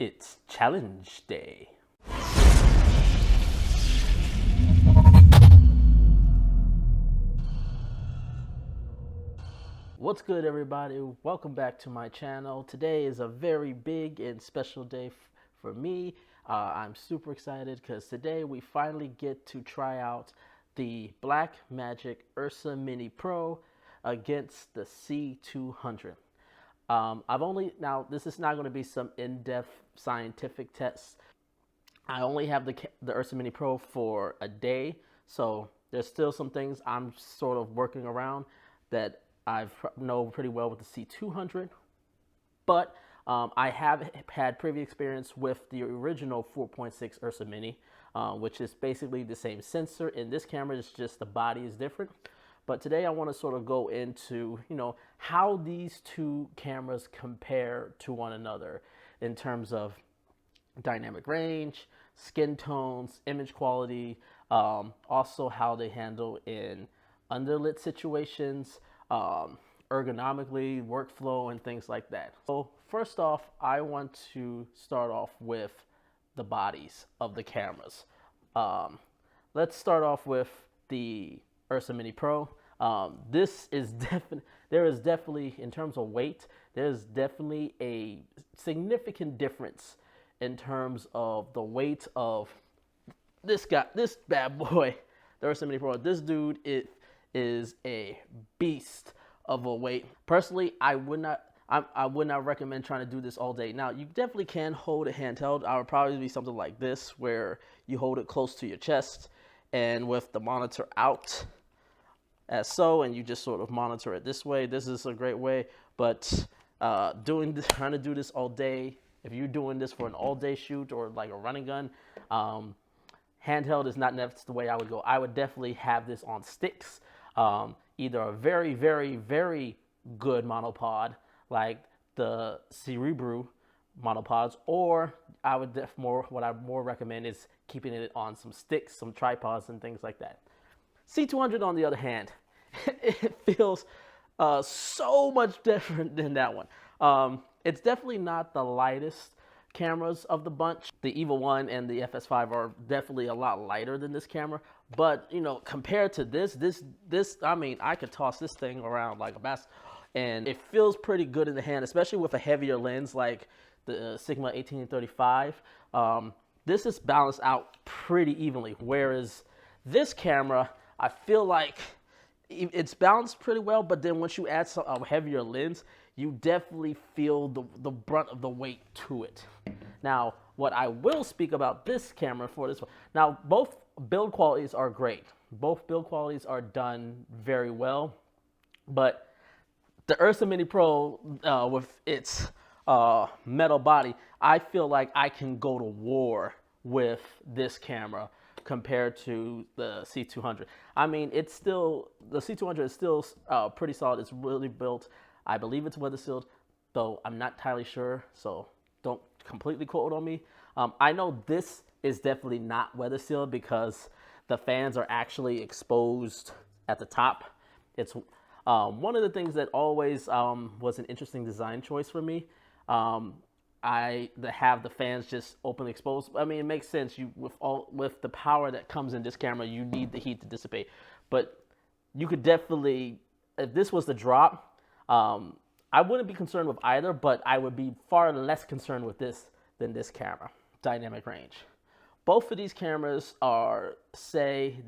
It's challenge day. What's good, everybody? Welcome back to my channel. Today is a very big and special day for me. I'm super excited because today we finally get to try out the Blackmagic Ursa Mini Pro against the C200. Now this is not going to be some in-depth scientific tests. I only have the Ursa Mini Pro for a day, so there's still some things I'm sort of working around that I know pretty well with the C200, but I have had previous experience with the original 4.6 Ursa Mini, which is basically the same sensor. In this camera, it's just the body is different. But today I want to sort of go into, how these two cameras compare to one another in terms of dynamic range, skin tones, image quality, also how they handle in underlit situations, ergonomically, workflow, and things like that. So first off, I want to start off with the bodies of the cameras. Let's start off with the Ursa Mini Pro. There is definitely, in terms of weight, there's definitely a significant difference in terms of the weight of this bad boy, the Ursa Mini Pro. This dude, it is a beast of a weight. Personally, I would not recommend trying to do this all day. Now, you definitely can hold it handheld. I would probably be something like this, where you hold it close to your chest and with the monitor out as so, and you just sort of monitor it this way. This is a great way, but trying to do this all day, if you're doing this for an all-day shoot or like a running gun, handheld is not necessarily the way I would go. I would definitely have this on sticks, either a very, very, very good monopod like the Cerebro monopods, or what I more recommend is keeping it on some sticks, some tripods, and things like that. C200, on the other hand, it feels so much different than that one. It's definitely not the lightest cameras of the bunch. The EVO 1 and the FS5 are definitely a lot lighter than this camera, but compared to this, I mean, I could toss this thing around like a basketball, and it feels pretty good in the hand, especially with a heavier lens like the Sigma 1835. This is balanced out pretty evenly, whereas this camera, I feel like it's balanced pretty well, but then once you add a heavier lens, you definitely feel the brunt of the weight to it. Now, what I will speak about this camera for this one, now both build qualities are great. Both build qualities are done very well, but the Ursa Mini Pro, with its metal body, I feel like I can go to war with this camera compared to the C200. I mean, the C200 is still pretty solid. It's really built. I believe it's weather sealed, though I'm not entirely sure, so don't completely quote on me. I know this is definitely not weather sealed because the fans are actually exposed at the top. It's one of the things that always was an interesting design choice for me. Have the fans just openly exposed. I mean, it makes sense. With the power that comes in this camera, you need the heat to dissipate. But you could definitely, if this was the drop, I wouldn't be concerned with either, but I would be far less concerned with this than this camera. Dynamic range. Both of these cameras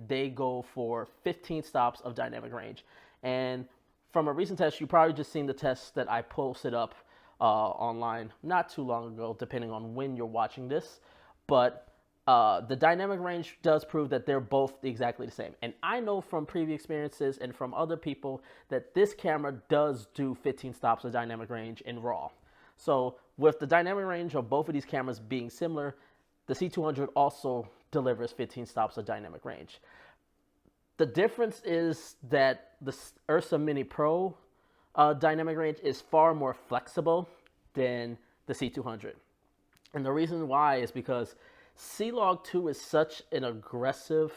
they go for 15 stops of dynamic range. And from a recent test, you probably just seen the test that I posted up online not too long ago, depending on when you're watching this. But the dynamic range does prove that they're both exactly the same. And I know from previous experiences and from other people that this camera does do 15 stops of dynamic range in RAW. So with the dynamic range of both of these cameras being similar, the C200 also delivers 15 stops of dynamic range. The difference is that the Ursa Mini Pro dynamic range is far more flexible than the C200. And the reason why is because C-Log2 is such an aggressive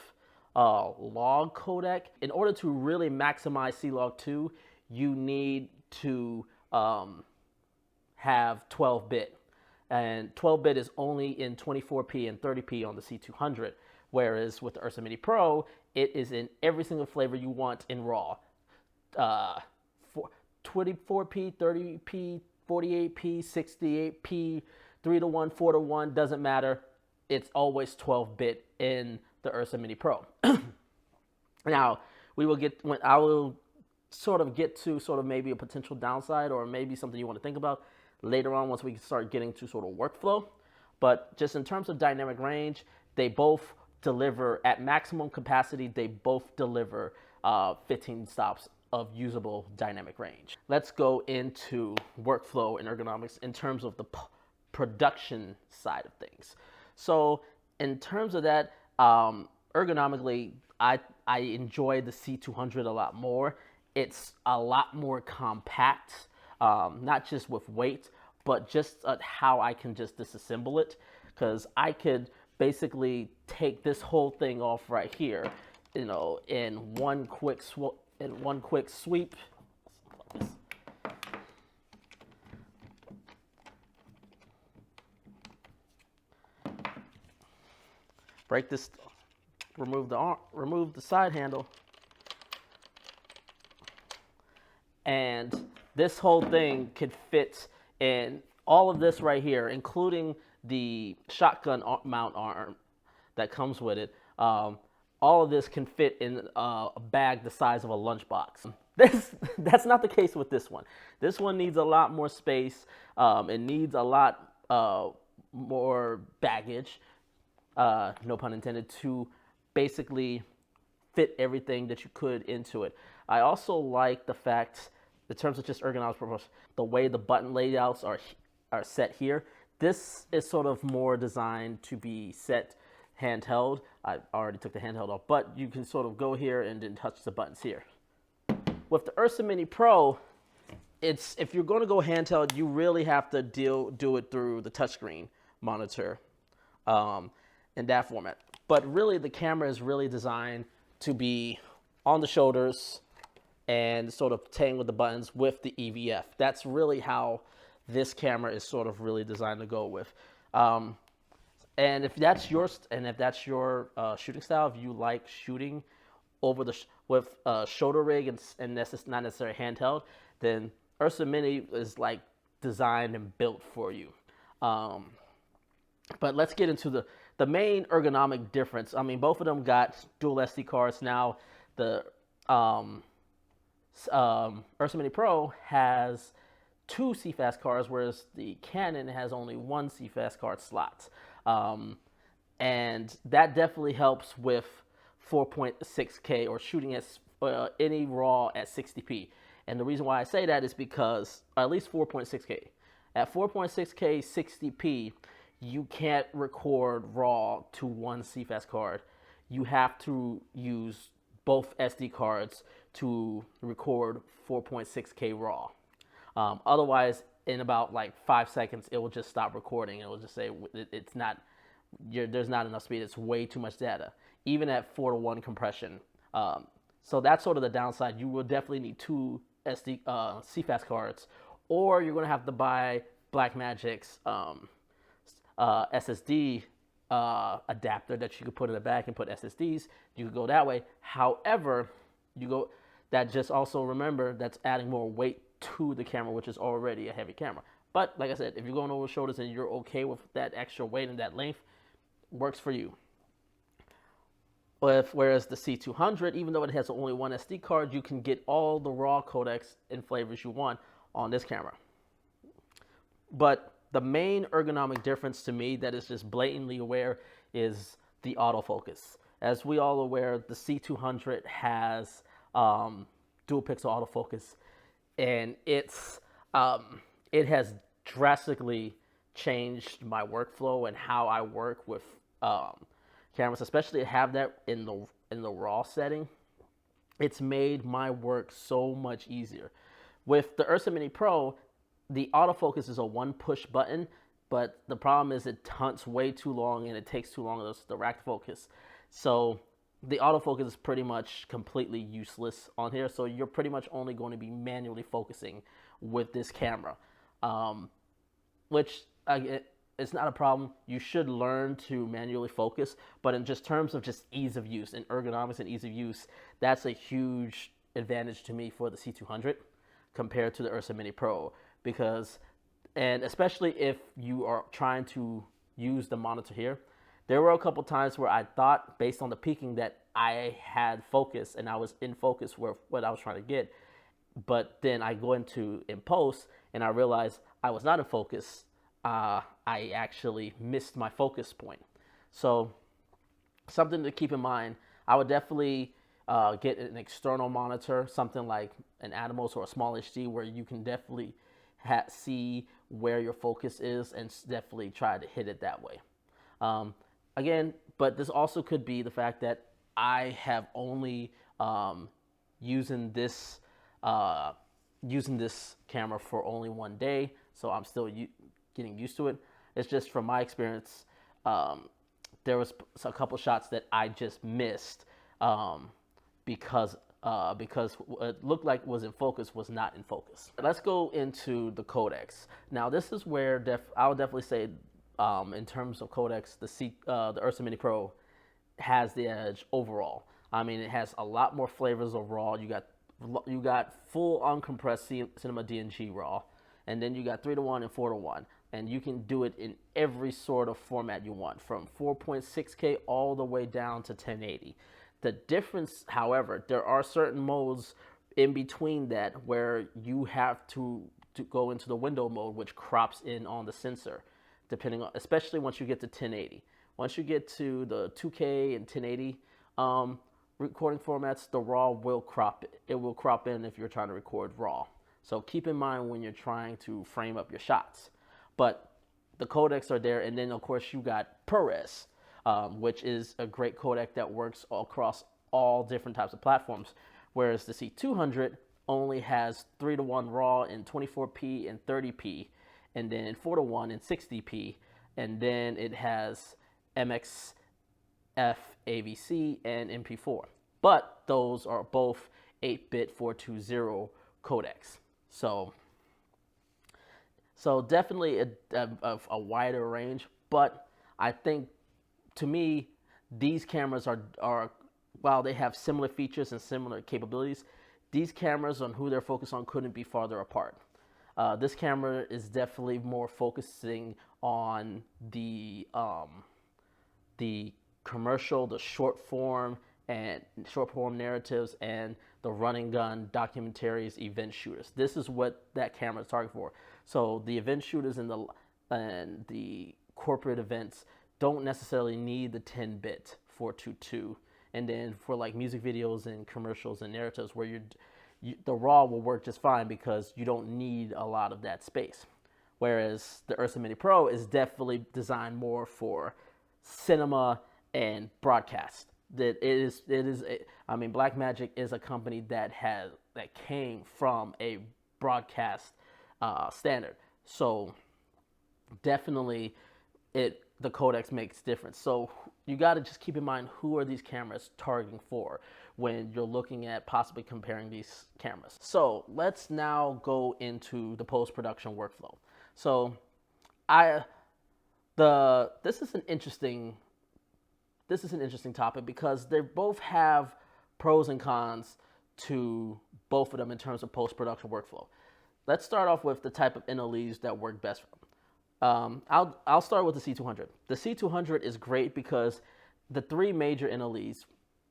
log codec. In order to really maximize C-Log2, you need to have 12-bit. And 12-bit is only in 24p and 30p on the C200, whereas with the Ursa Mini Pro, it is in every single flavor you want in RAW. 24p, 30p, 48p, 68p, 3:1, 4:1, doesn't matter. It's always 12-bit in the Ursa Mini Pro. Now, I will sort of get to sort of maybe a potential downside or maybe something you want to think about later on once we start getting to sort of workflow. But just in terms of dynamic range, they both deliver at maximum capacity. They both deliver 15 stops of usable dynamic range. Let's go into workflow and ergonomics in terms of the production side of things. So in terms of that, ergonomically, I enjoy the C200 a lot more. It's a lot more compact, not just with weight, but just how I can just disassemble it. Because I could basically take this whole thing off right here, you know, in one quick sweep. Break this, remove the side handle, and this whole thing could fit in all of this right here, including the shotgun mount arm that comes with it. All of this can fit in a bag the size of a lunchbox. That's not the case with this one. This one needs a lot more space. It needs a lot more baggage, no pun intended, to basically fit everything that you could into it. I also like the fact, in terms of just ergonomics, the way the button layouts are set here. This is sort of more designed to be set handheld. I already took the handheld off, but you can sort of go here and then touch the buttons here. With the Ursa Mini Pro, if you're going to go handheld, you really have to do it through the touchscreen monitor in that format. But really, the camera is really designed to be on the shoulders and sort of playing with the buttons with the EVF. That's really how this camera is sort of really designed to go with. And if that's your shooting style, if you like shooting over with shoulder rig and that's not necessarily handheld, then Ursa Mini is like designed and built for you. But let's get into the main ergonomic difference. I mean, both of them got dual SD cards. Now, the Ursa Mini Pro has 2 CFast cards, whereas the Canon has only 1 CFast card slot. And that definitely helps with 4.6K or shooting at any RAW at 60p. And the reason why I say that is because, at least 4.6K. At 4.6K 60p, you can't record RAW to 1 CFast card. You have to use both SD cards to record 4.6K RAW. Otherwise, in about like 5 seconds, it will just stop recording. It will just say it's not, there's not enough speed. It's way too much data, even at 4:1 compression. So that's sort of the downside. You will definitely need 2 CFast cards, or you're going to have to buy Blackmagic's SSD adapter that you could put in the back and put SSDs. You could go that way. However, that just also remember that's adding more weight to the camera, which is already a heavy camera. But like I said, if you're going over shoulders and you're okay with that extra weight and that length, works for you. Whereas the C200, even though it has only 1 SD card, you can get all the RAW codecs and flavors you want on this camera. But the main ergonomic difference to me that is just blatantly aware is the autofocus. As we all aware, the C200 has dual pixel autofocus, and it has drastically changed my workflow and how I work with cameras, especially to have that in the RAW setting. It's made my work so much easier. With the Ursa Mini Pro, the autofocus is a 1-push button, but the problem is it hunts way too long and it takes too long to rack focus. So the autofocus is pretty much completely useless on here. So you're pretty much only going to be manually focusing with this camera, which it's not a problem. You should learn to manually focus, but in just terms of just ease of use and ergonomics and ease of use, that's a huge advantage to me for the C200 compared to the Ursa Mini Pro, because, and especially if you are trying to use the monitor here, there were a couple times where I thought, based on the peaking, that I had focus and I was in focus with what I was trying to get. But then I go into in post and I realize I was not in focus. I actually missed my focus point. So something to keep in mind. I would definitely get an external monitor, something like an Atomos or a small HD, where you can definitely see where your focus is and definitely try to hit it that way. Again, but this also could be the fact that I have only using this camera for only one day, so I'm still getting used to it. It's just from my experience, there was a couple shots that I just missed because what looked like was in focus was not in focus. Let's go into the codecs. Now, this is where I would definitely say, in terms of codecs, the Ursa Mini Pro has the edge overall. I mean, it has a lot more flavors of RAW. You got full uncompressed Cinema DNG RAW, and then you got 3:1 and 4:1, and you can do it in every sort of format you want, from 4.6K all the way down to 1080. The difference, however, there are certain modes in between that where you have to go into the window mode, which crops in on the sensor, depending on, especially once you get to 1080. Once you get to the 2K and 1080 recording formats, the RAW will crop. It will crop in if you're trying to record RAW. So keep in mind when you're trying to frame up your shots. But the codecs are there, and then of course you got ProRes, which is a great codec that works across all different types of platforms. Whereas the C200 only has 3:1 RAW in 24p and 30p, and then 4:1 in 60p, and then it has MXF, AVC, and MP4. But those are both 8-bit 420 codecs. So definitely a wider range. But I think, to me, these cameras are while they have similar features and similar capabilities, these cameras on who they're focused on couldn't be farther apart. This camera is definitely more focusing on the commercial, the short form narratives, and the running gun documentaries, event shooters. This is what that camera is targeted for. So the event shooters and the corporate events don't necessarily need the 10-bit 422. And then for like music videos and commercials and narratives, where the RAW will work just fine because you don't need a lot of that space. Whereas the Ursa Mini Pro is definitely designed more for cinema and broadcast. I mean, Blackmagic is a company that came from a broadcast standard. So definitely the codecs makes difference. So you got to just keep in mind, who are these cameras targeting for when you're looking at possibly comparing these cameras. So let's now go into the post-production workflow. So this is an interesting topic because they both have pros and cons to both of them in terms of post-production workflow. Let's start off with the type of NLEs that work best for them. I'll start with the C200. The C200 is great because the three major NLEs,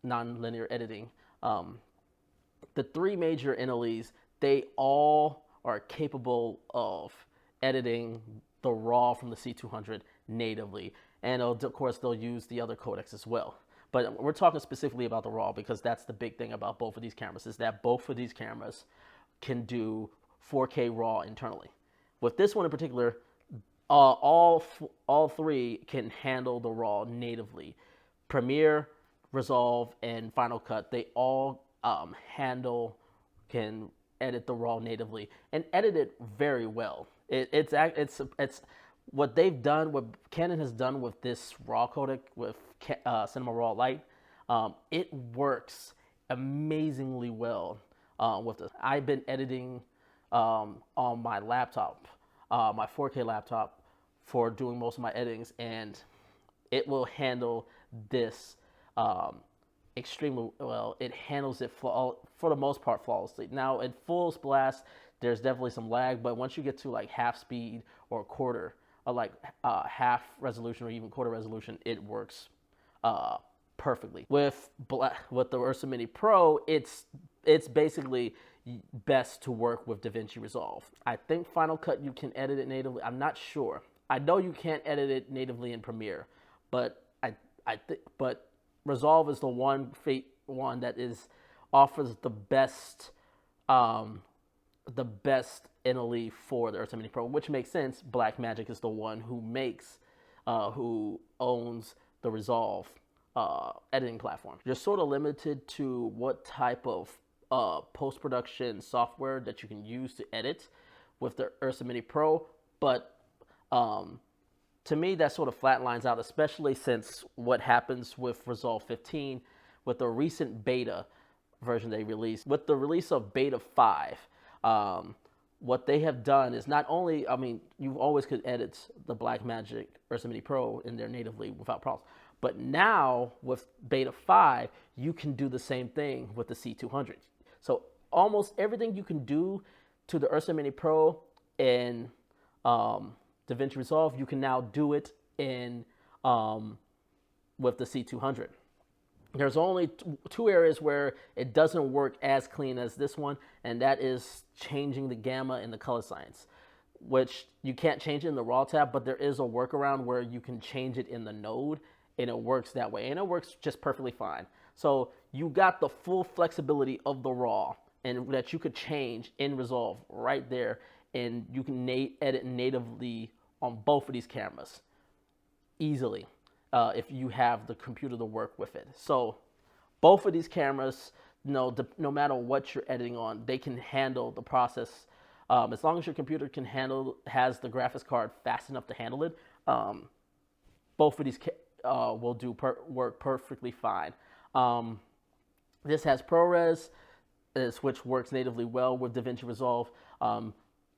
nonlinear editing, the three major NLEs, they all are capable of editing the RAW from the C200 natively. And of course, they'll use the other codecs as well. But we're talking specifically about the RAW because that's the big thing about both of these cameras, is that both of these cameras can do 4K RAW internally. With this one in particular, all three can handle the RAW natively. Premiere, Resolve, and Final Cut, they all can edit the RAW natively and edit it very well. It's what they've done, what Canon has done with this RAW codec, with Cinema Raw Lite. It works amazingly well with this. I've been editing on my laptop, my 4K laptop, for doing most of my editings, and it will handle this extremely well. It handles it for the most part flawlessly. Now at full blast, there's definitely some lag, but once you get to like half speed or quarter, or like half resolution or even quarter resolution, it works perfectly. With the Ursa Mini Pro, it's basically best to work with DaVinci Resolve. I think Final Cut you can edit it natively. I'm not sure. I know you can't edit it natively in Premiere, but but Resolve is the one that offers the best NLE for the Ursa Mini Pro, which makes sense. Blackmagic is the one who owns the Resolve editing platform. You're sort of limited to what type of post-production software that you can use to edit with the Ursa Mini Pro, but to me that sort of flatlines out, especially since what happens with Resolve 15 with the recent beta version they released. With the release of beta 5, what they have done is not only, I mean, you always could edit the Blackmagic Ursa Mini Pro in there natively without problems, but now with beta 5, you can do the same thing with the C200. So almost everything you can do to the Ursa Mini Pro in DaVinci Resolve, you can now do it in with the C200. There's only two areas where it doesn't work as clean as this one, and that is changing the gamma and the color science, which you can't change it in the raw tab, but there is a workaround where you can change it in the node, and it works that way, and it works just perfectly fine. So you got the full flexibility of the raw, and that you could change in Resolve right there, and you can edit natively on both of these cameras easily if you have the computer to work with it. So both of these cameras, no matter what you're editing on, they can handle the process. As long as your computer has the graphics card fast enough to handle it, both of these will work perfectly fine. This has ProRes, which works natively well with DaVinci Resolve.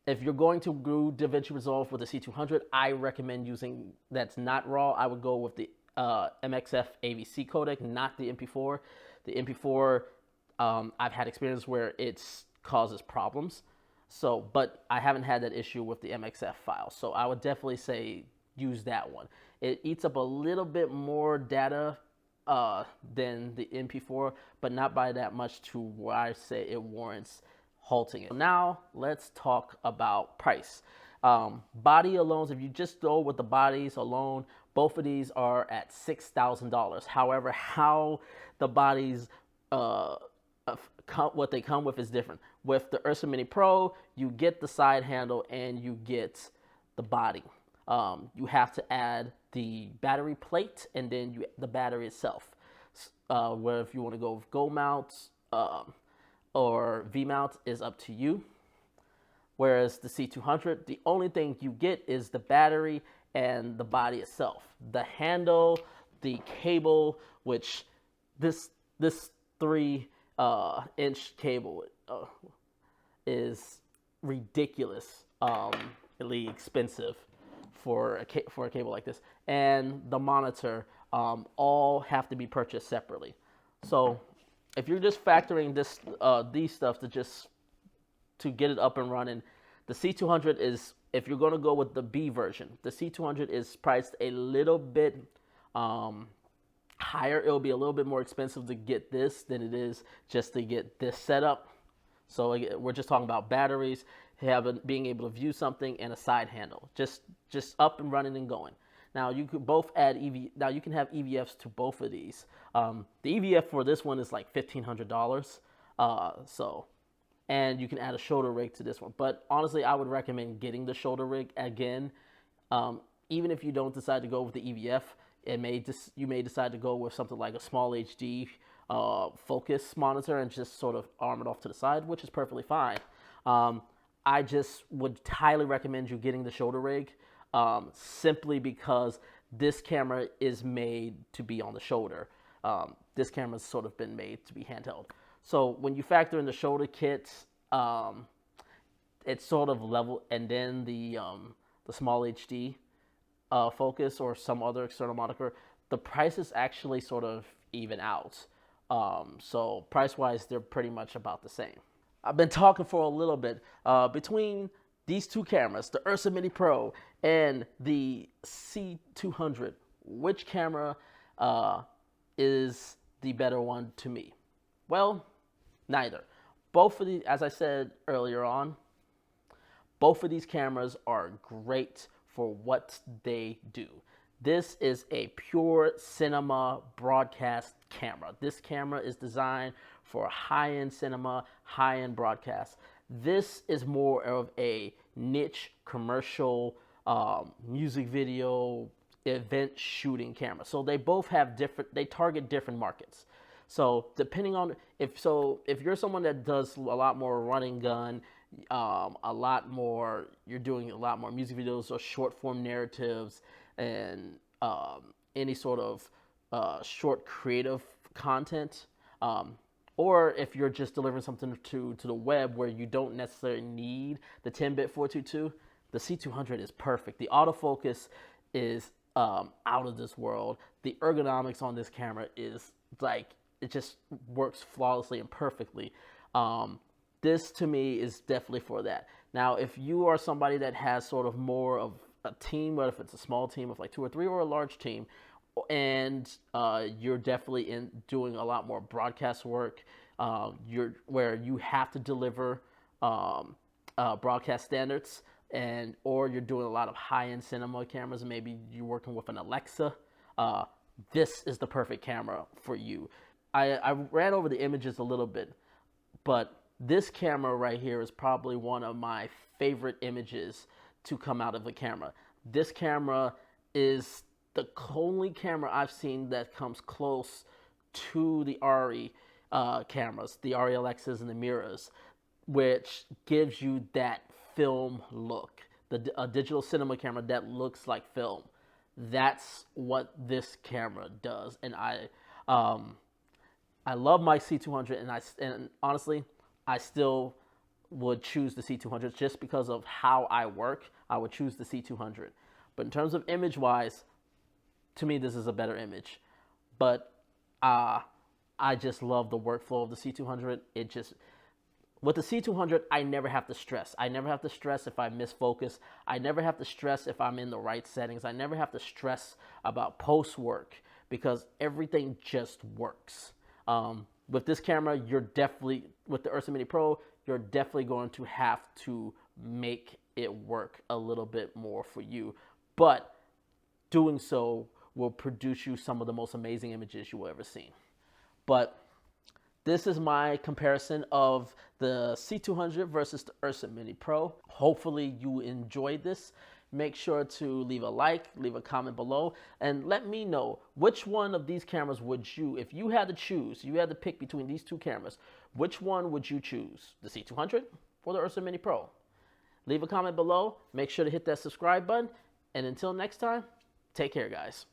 If you're going to do DaVinci Resolve with the C200, I recommend using that's not RAW. I would go with the MXF AVC codec, not the MP4. The MP4, I've had experience where it causes problems. So, but I haven't had that issue with the MXF file. So I would definitely say use that one. It eats up a little bit more data than the MP4, but not by that much to where I say it warrants halting it. Now let's talk about price. Body alone, if you just go with the bodies alone, both of these are at $6,000. However, how the bodies what they come with is different. With the Ursa Mini Pro, you get the side handle and you get the body. You have to add the battery plate and then the battery itself. Where if you want to go with Go mounts or V mount is up to you. Whereas the C200, the only thing you get is the battery and the body itself. The handle, the cable, which this 3-inch cable is ridiculously expensive for a cable like this, and the monitor all have to be purchased separately. So if you're just factoring these stuff to get it up and running, the C200 is, if you're going to go with the B version, the C200 is priced a little bit higher. It'll be a little bit more expensive to get this than it is just to get this setup. So we're just talking about batteries, being able to view something, and a side handle, just up and running and going. Now you could both add Now you can have EVFs to both of these. The EVF for this one is like $1,500. And you can add a shoulder rig to this one. But honestly, I would recommend getting the shoulder rig again. Even if you don't decide to go with the EVF, you may decide to go with something like a small HD focus monitor and just sort of arm it off to the side, which is perfectly fine. I just would highly recommend you getting the shoulder rig simply because this camera is made to be on the shoulder. This camera's sort of been made to be handheld. So when you factor in the shoulder kits, it's sort of level, and then the small HD, focus or some other external monitor, the prices actually sort of even out. So price-wise, they're pretty much about the same. I've been talking for a little bit. Between these two cameras, the Ursa Mini Pro and the C200, which camera is the better one to me? Well, neither. Both of these, as I said earlier on, both of these cameras are great for what they do. This is a pure cinema broadcast camera. This camera is designed for high-end cinema, high-end broadcast. This is more of a niche commercial music video event shooting camera. So they both have they target different markets. So depending on if you're someone that does a lot more running gun, you're doing a lot more music videos or short form narratives and any sort of short creative content, or if you're just delivering something to the web where you don't necessarily need the 10-bit 422, the C200 is perfect. The autofocus is out of this world. The ergonomics on this camera is like, it just works flawlessly and perfectly. This to me is definitely for that. Now, if you are somebody that has sort of more of a team, whether if it's a small team of like 2 or 3 or a large team, and you're definitely doing a lot more broadcast work, where you have to deliver broadcast standards, or you're doing a lot of high-end cinema cameras, and maybe you're working with an Alexa, this is the perfect camera for you. I ran over the images a little bit, but this camera right here is probably one of my favorite images to come out of a camera. This camera is the only camera I've seen that comes close to the ARRI cameras, the ARRI Alexas and the Miras, which gives you that film look. A digital cinema camera that looks like film. That's what this camera does, and I love my C200, and honestly, I still would choose the C200 just because of how I work. I would choose the C200, but in terms of image-wise, to me, this is a better image. But I just love the workflow of the C200. With the C200, I never have to stress. I never have to stress if I miss focus. I never have to stress if I'm in the right settings. I never have to stress about post work because everything just works. With this camera, with the Ursa Mini Pro, you're definitely going to have to make it work a little bit more for you. But doing so will produce you some of the most amazing images you will ever see. But this is my comparison of the C200 versus the Ursa Mini Pro. Hopefully you enjoyed this. Make sure to leave a like, leave a comment below, and let me know which one of these cameras would you, if you had to choose, you had to pick between these two cameras, which one would you choose? The C200 or the Ursa Mini Pro? Leave a comment below. Make sure to hit that subscribe button. And until next time, take care, guys.